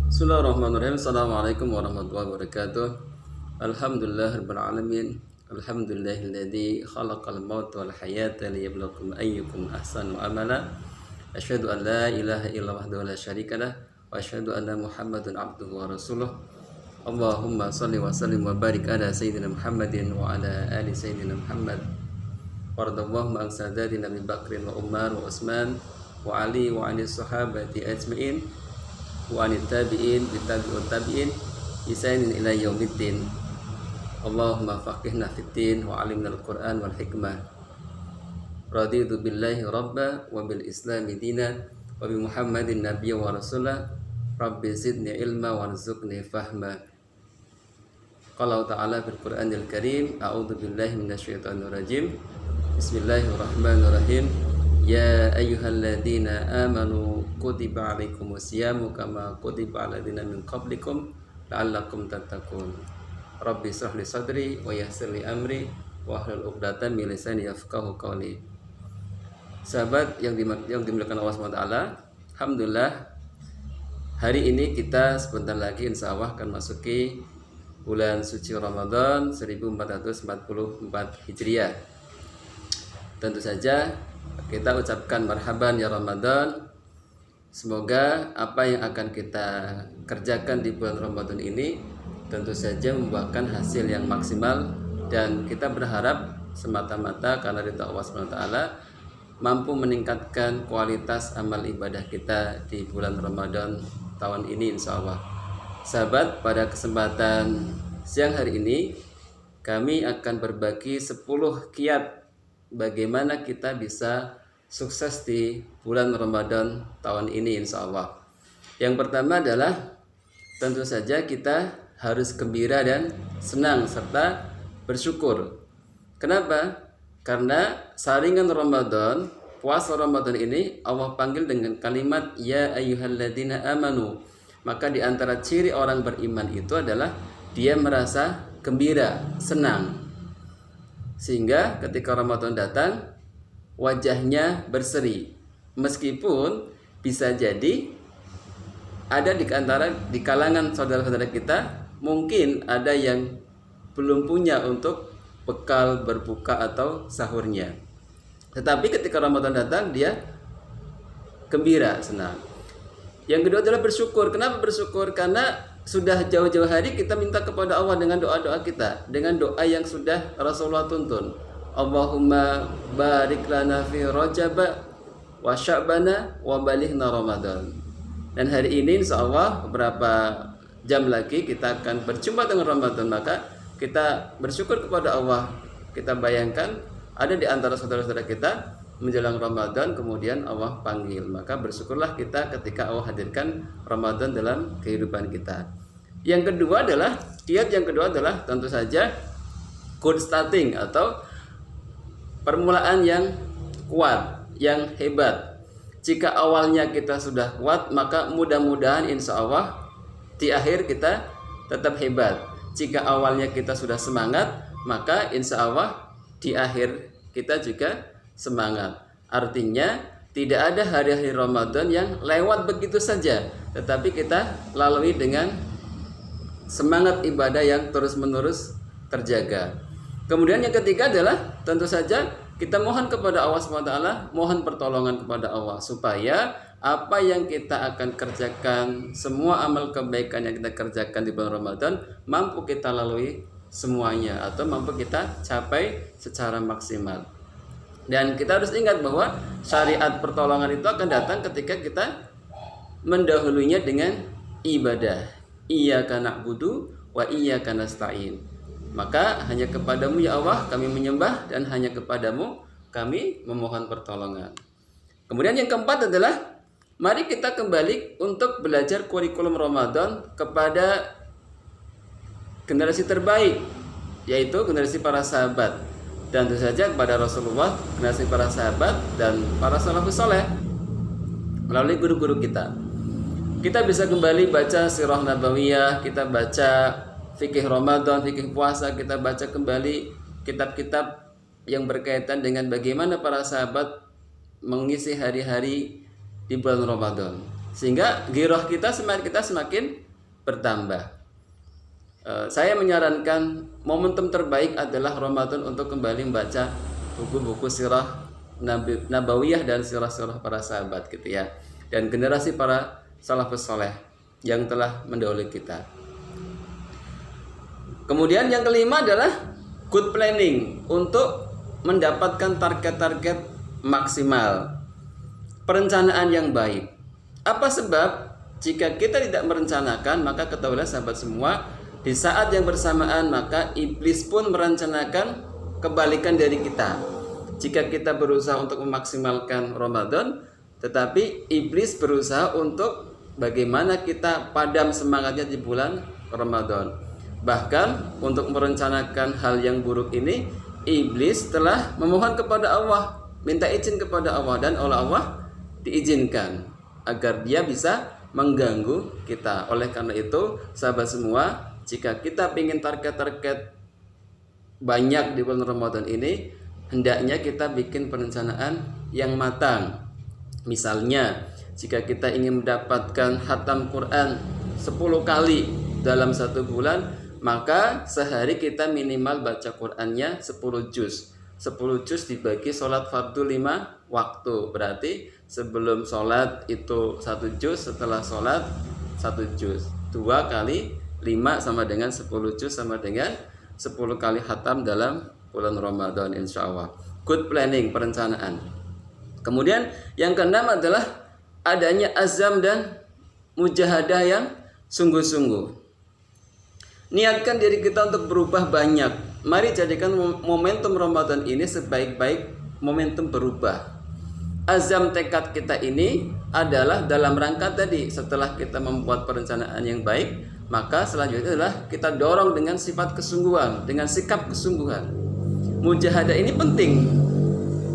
Bismillahirrahmanirrahim. Assalamualaikum warahmatullahi wabarakatuh. Alhamdulillahirabbil alamin. Alhamdulillahilladzi khalaqal mauta wal hayata liyabluwakum ayyukum ahsanu amala. Asyhadu an la ilaha illallah wahdahu la syarikalah wa asyhadu anna Muhammadan abduhu wa rasuluh. Allahumma shalli wa sallim wa barik ala sayyidina Muhammadin wa ala ali sayyidina Muhammad. Waradallahu an sadadina Abi Bakrin wa Umar wa Utsman wa Ali wa ali sahabati ajmain wa anit tabi'in bitabi'ut tabi'in isainin ila yaumiddin. Allahumma faqihna fiddin wa alimna al-Qur'an wal hikmah. Raditu billahi rabba wa bil islami dina wa bi Muhammadin nabiyya wa rasulah. Rabbi zidni ilma warzuqni fahma. Qala ta'ala fil Qur'anil Karim, a'udzu billahi minasyaitonir rajim. Bismillahirrahmanirrahim. Ya ayyuhalladzina amanu kutiba alaikumus syamu kama kutiba alal ladzina min qablikum la'allakum tattaqun. Rabbi shrah li sadri wa yassir li amri wa hlul 'uqdatam min lisani yafqahu qawli. Sahabat yang dimuliakan Allah SWT, alhamdulillah hari ini kita sebentar lagi insyaallah akan masuki bulan suci Ramadan 1444 Hijriah. Tentu saja kita ucapkan marhaban ya Ramadan. Semoga apa yang akan kita kerjakan di bulan Ramadan ini tentu saja membuahkan hasil yang maksimal, dan kita berharap semata-mata karena ridha Allah SWT mampu meningkatkan kualitas amal ibadah kita di bulan Ramadan tahun ini insyaallah. Sahabat, pada kesempatan siang hari ini kami akan berbagi 10 kiat bagaimana kita bisa sukses di bulan Ramadan tahun ini insyaallah. Yang pertama adalah tentu saja kita harus gembira dan senang serta bersyukur. Kenapa? Karena saringan Ramadan, puasa Ramadan ini Allah panggil dengan kalimat ya ayyuhalladzina amanu. Maka di antara ciri orang beriman itu adalah dia merasa gembira, senang. Sehingga ketika Ramadan datang wajahnya berseri, meskipun bisa jadi ada di kalangan saudara-saudara kita mungkin ada yang belum punya untuk bekal berbuka atau sahurnya, tetapi ketika Ramadan datang dia gembira, senang. Yang kedua adalah bersyukur. Kenapa bersyukur? Karena sudah jauh-jauh hari kita minta kepada Allah dengan doa-doa kita, dengan doa yang sudah Rasulullah tuntun. Allahumma barik lana fi Rajab wa Sya'bana wa balighna Ramadan. Dan hari ini insyaallah beberapa jam lagi kita akan berjumpa dengan Ramadan, maka kita bersyukur kepada Allah. Kita bayangkan ada di antara saudara-saudara kita menjelang Ramadan kemudian Allah panggil, maka bersyukurlah kita ketika Allah hadirkan Ramadan dalam kehidupan kita. Yang kedua adalah kiat yang kedua adalah tentu saja good starting atau permulaan yang kuat, yang hebat. Jika awalnya kita sudah kuat, maka mudah-mudahan insya Allah di akhir kita tetap hebat. Jika awalnya kita sudah semangat, maka insya Allah di akhir kita juga semangat. Artinya tidak ada hari-hari Ramadan yang lewat begitu saja, tetapi kita lalui dengan semangat ibadah yang terus-menerus terjaga. Kemudian yang ketiga adalah tentu saja kita mohon kepada Allah SWT, mohon pertolongan kepada Allah supaya apa yang kita akan kerjakan, semua amal kebaikan yang kita kerjakan di bulan Ramadan mampu kita lalui semuanya atau mampu kita capai secara maksimal. Dan kita harus ingat bahwa syariat pertolongan itu akan datang ketika kita mendahulunya dengan ibadah. Iyyaka na'budu wa iyyaka nasta'in. Maka hanya kepadamu ya Allah kami menyembah, dan hanya kepadamu kami memohon pertolongan. Kemudian yang keempat adalah mari kita kembali untuk belajar kurikulum Ramadan kepada generasi terbaik, yaitu generasi para sahabat, dan tentu saja kepada Rasulullah, generasi para sahabat dan para salafus saleh melalui guru-guru kita. Kita bisa kembali baca sirah nabawiyah, kita baca fikih Ramadan, fikih puasa, kita baca kembali kitab-kitab yang berkaitan dengan bagaimana para sahabat mengisi hari-hari di bulan Ramadan. sehingga giroh kita semakin bertambah. Saya menyarankan momentum terbaik adalah Ramadan untuk kembali membaca buku-buku sirah nabawiyah dan sirah-sirah para sahabat gitu ya, dan generasi para salafus saleh yang telah mendahului kita. Kemudian yang kelima adalah good planning untuk mendapatkan target-target maksimal. Perencanaan yang baik. Apa sebab? Jika kita tidak merencanakan, maka ketahuilah sahabat semua, di saat yang bersamaan maka iblis pun merencanakan kebalikan dari kita. Jika kita berusaha untuk memaksimalkan Ramadan, tetapi iblis berusaha untuk bagaimana kita padam semangatnya di bulan Ramadan. Bahkan untuk merencanakan hal yang buruk ini, iblis telah memohon kepada Allah, minta izin kepada Allah, dan oleh Allah diizinkan agar dia bisa mengganggu kita. Oleh karena itu, sahabat semua, jika kita ingin target-target banyak di bulan Ramadan ini, hendaknya kita bikin perencanaan yang matang. Misalnya, jika kita ingin mendapatkan khatam Quran 10 kali dalam satu bulan, maka sehari kita minimal baca Qurannya 10 juz. 10 juz dibagi sholat fardu 5 waktu. Berarti sebelum sholat itu 1 juz, setelah sholat 1 juz. 2 kali 5 sama dengan 10 juz, sama dengan 10 kali khatam dalam bulan Ramadan insya Allah. Good planning, perencanaan. Kemudian yang keenam adalah adanya azam dan mujahadah yang sungguh-sungguh. Niatkan diri kita untuk berubah banyak. Mari jadikan momentum Ramadan ini sebaik-baik momentum berubah. Azam tekad kita ini adalah dalam rangka tadi, setelah kita membuat perencanaan yang baik, maka selanjutnya adalah kita dorong dengan sifat kesungguhan, dengan sikap kesungguhan. Mujahadah ini penting.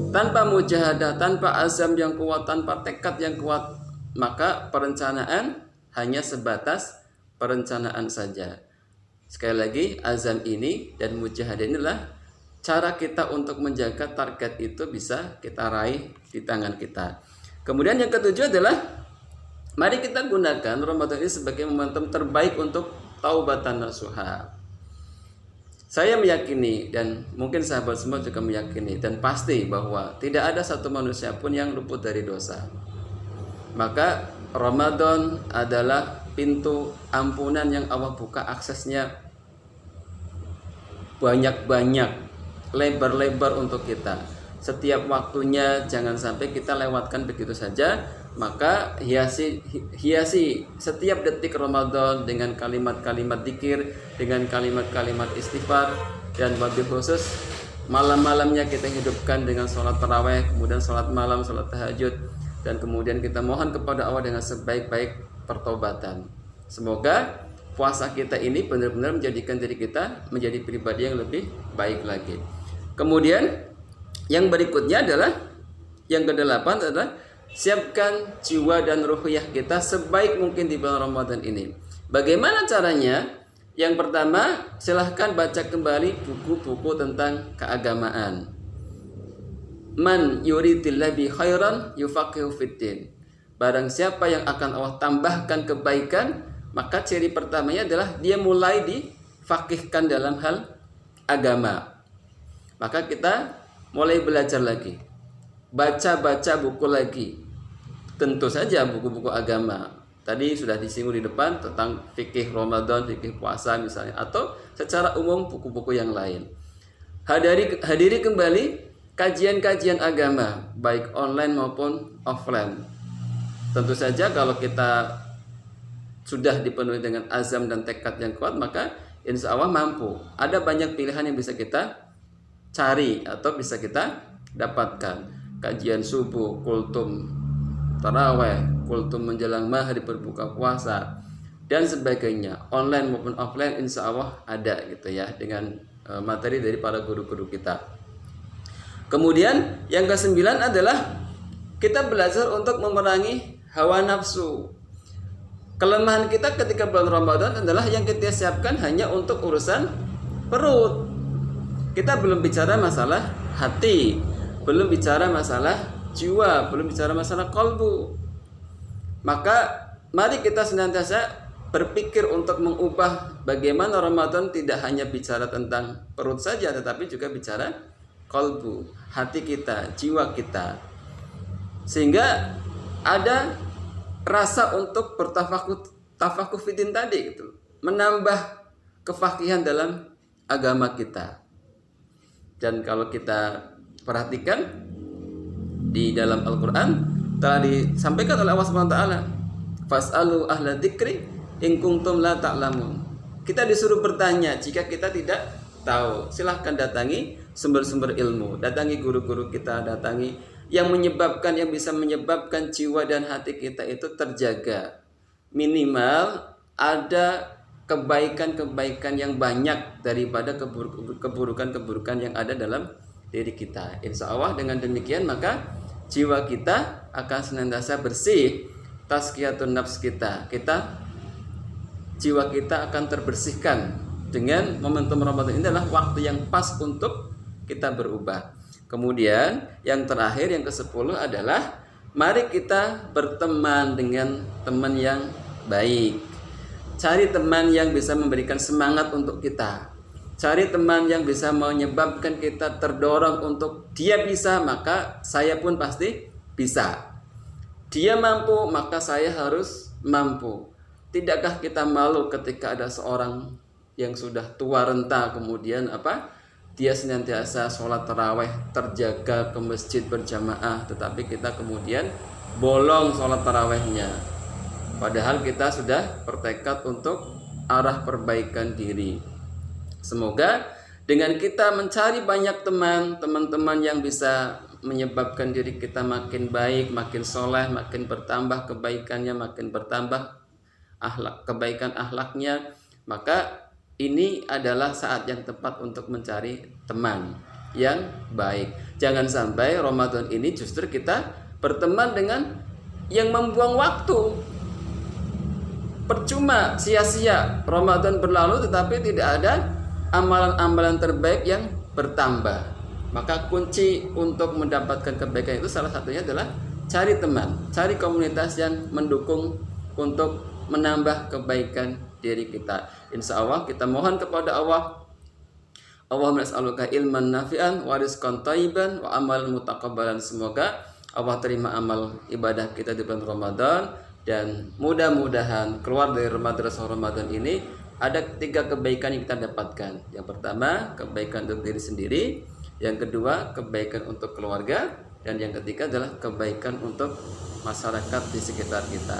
Tanpa mujahadah, tanpa azam yang kuat, tanpa tekad yang kuat, maka perencanaan hanya sebatas perencanaan saja. Sekali lagi, azam ini dan mujahadah inilah cara kita untuk menjaga target itu bisa kita raih di tangan kita. Kemudian yang ketujuh adalah mari kita gunakan Ramadan ini sebagai momentum terbaik untuk taubatan nasuha. Saya meyakini, dan mungkin sahabat semua juga meyakini dan pasti, bahwa tidak ada satu manusia pun yang luput dari dosa. Maka Ramadan adalah pintu ampunan yang Allah buka aksesnya banyak-banyak, lebar-lebar untuk kita. Setiap waktunya jangan sampai kita lewatkan begitu saja. Maka hiasi setiap detik Ramadan dengan kalimat-kalimat dzikir, dengan kalimat-kalimat istighfar, dan wabil khusus malam-malamnya kita hidupkan dengan sholat taraweh, kemudian sholat malam, sholat tahajud, dan kemudian kita mohon kepada Allah dengan sebaik-baik pertobatan. Semoga puasa kita ini benar-benar menjadikan diri kita menjadi pribadi yang lebih baik lagi. Kemudian yang berikutnya adalah yang kedelapan adalah siapkan jiwa dan ruhiyah kita sebaik mungkin di bulan Ramadan ini. Bagaimana caranya? Yang pertama, silahkan baca kembali buku-buku tentang keagamaan. Man yuridillahu bi khairan yufaqihu fiddin. Barang siapa yang akan Allah tambahkan kebaikan, maka ciri pertamanya adalah dia mulai difaqihkan dalam hal agama. Maka kita mulai belajar lagi, baca-baca buku lagi. Tentu saja buku-buku agama. Tadi sudah disinggung di depan tentang fikih Ramadan, fikih puasa misalnya, atau secara umum buku-buku yang lain. Hadiri kembali kajian-kajian agama, baik online maupun offline. Tentu saja kalau kita sudah dipenuhi dengan azam dan tekad yang kuat, maka insya Allah mampu. Ada banyak pilihan yang bisa kita cari atau bisa kita dapatkan. Kajian subuh, kultum taraweh, kultum menjelang maghrib, berbuka puasa, dan sebagainya, online maupun offline, insya Allah ada gitu ya, dengan materi dari para guru-guru kita. Kemudian yang kesembilan adalah kita belajar untuk memerangi hawa nafsu. Kelemahan kita ketika bulan Ramadan adalah yang kita siapkan hanya untuk urusan perut. Kita belum bicara masalah hati, belum bicara masalah jiwa, belum bicara masalah kalbu. Maka mari kita senantiasa berpikir untuk mengubah bagaimana Ramadan tidak hanya bicara tentang perut saja, tetapi juga bicara kalbu, hati kita, jiwa kita. Sehingga ada rasa untuk tafakuh fitin tadi gitu, menambah kefakihan dalam agama kita. Dan kalau kita perhatikan di dalam Al-Qur'an telah disampaikan oleh Allah Subhanahu wa taala, fas'alu ahla dzikri in kuntum la ta'lamun. Kita disuruh bertanya jika kita tidak tahu. Silahkan datangi sumber-sumber ilmu, datangi guru-guru kita, datangi yang bisa menyebabkan jiwa dan hati kita itu terjaga. Minimal ada kebaikan-kebaikan yang banyak daripada keburukan-keburukan yang ada dalam diri kita. Insya Allah dengan demikian maka jiwa kita akan senantiasa bersih, tazkiyatun nafs kita. Jiwa kita akan terbersihkan dengan momentum Ramadan. Ini adalah waktu yang pas untuk kita berubah. Kemudian yang terakhir, yang ke-10 adalah mari kita berteman dengan teman yang baik. Cari teman yang bisa memberikan semangat untuk kita. Cari teman yang bisa menyebabkan kita terdorong untuk dia bisa, maka saya pun pasti bisa. Dia mampu, maka saya harus mampu. Tidakkah kita malu ketika ada seorang yang sudah tua renta kemudian dia senantiasa sholat taraweh, terjaga ke masjid berjamaah, tetapi kita kemudian bolong sholat tarawehnya. Padahal kita sudah bertekad untuk arah perbaikan diri. Semoga dengan kita mencari banyak teman-teman yang bisa menyebabkan diri kita makin baik, makin soleh, makin bertambah kebaikannya, makin bertambah kebaikan akhlaknya, maka ini adalah saat yang tepat untuk mencari teman yang baik. Jangan sampai Ramadan ini justru kita berteman dengan yang membuang waktu. Percuma, sia-sia Ramadan berlalu tetapi tidak ada amalan-amalan terbaik yang bertambah. Maka kunci untuk mendapatkan kebaikan itu salah satunya adalah cari teman, cari komunitas yang mendukung untuk menambah kebaikan diri kita. Insya Allah kita mohon kepada Allah, Allahumma nas'aluka ilman nafi'an wa rizqan thayyiban wa amalan mutaqabbalan. Semoga Allah terima amal ibadah kita di bulan Ramadan, dan mudah-mudahan keluar dari madrasah Ramadan ini ada 3 kebaikan yang kita dapatkan. Yang pertama, kebaikan untuk diri sendiri, yang kedua, kebaikan untuk keluarga, dan yang ketiga adalah kebaikan untuk masyarakat di sekitar kita.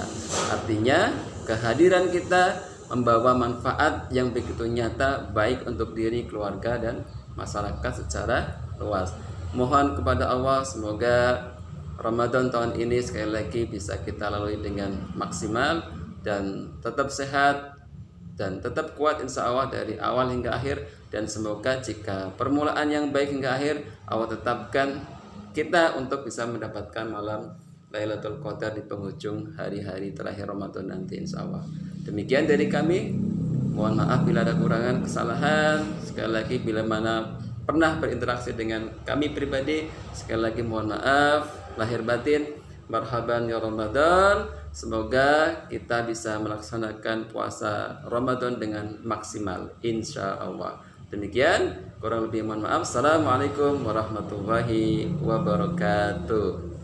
Artinya kehadiran kita membawa manfaat yang begitu nyata baik untuk diri, keluarga, dan masyarakat secara luas. Mohon kepada Allah semoga Ramadan tahun ini sekali lagi bisa kita lalui dengan maksimal dan tetap sehat dan tetap kuat insya Allah dari awal hingga akhir. Dan semoga jika permulaan yang baik hingga akhir, Allah tetapkan kita untuk bisa mendapatkan malam Lailatul Qadar di penghujung hari-hari terakhir Ramadan nanti insya Allah. Demikian dari kami. Mohon maaf bila ada kurangan, kesalahan. Sekali lagi bila mana pernah berinteraksi dengan kami pribadi, sekali lagi mohon maaf lahir batin. Marhaban ya Ramadan. Semoga kita bisa melaksanakan puasa Ramadan dengan maksimal insya Allah. Demikian, kurang lebih mohon maaf. Assalamualaikum warahmatullahi wabarakatuh.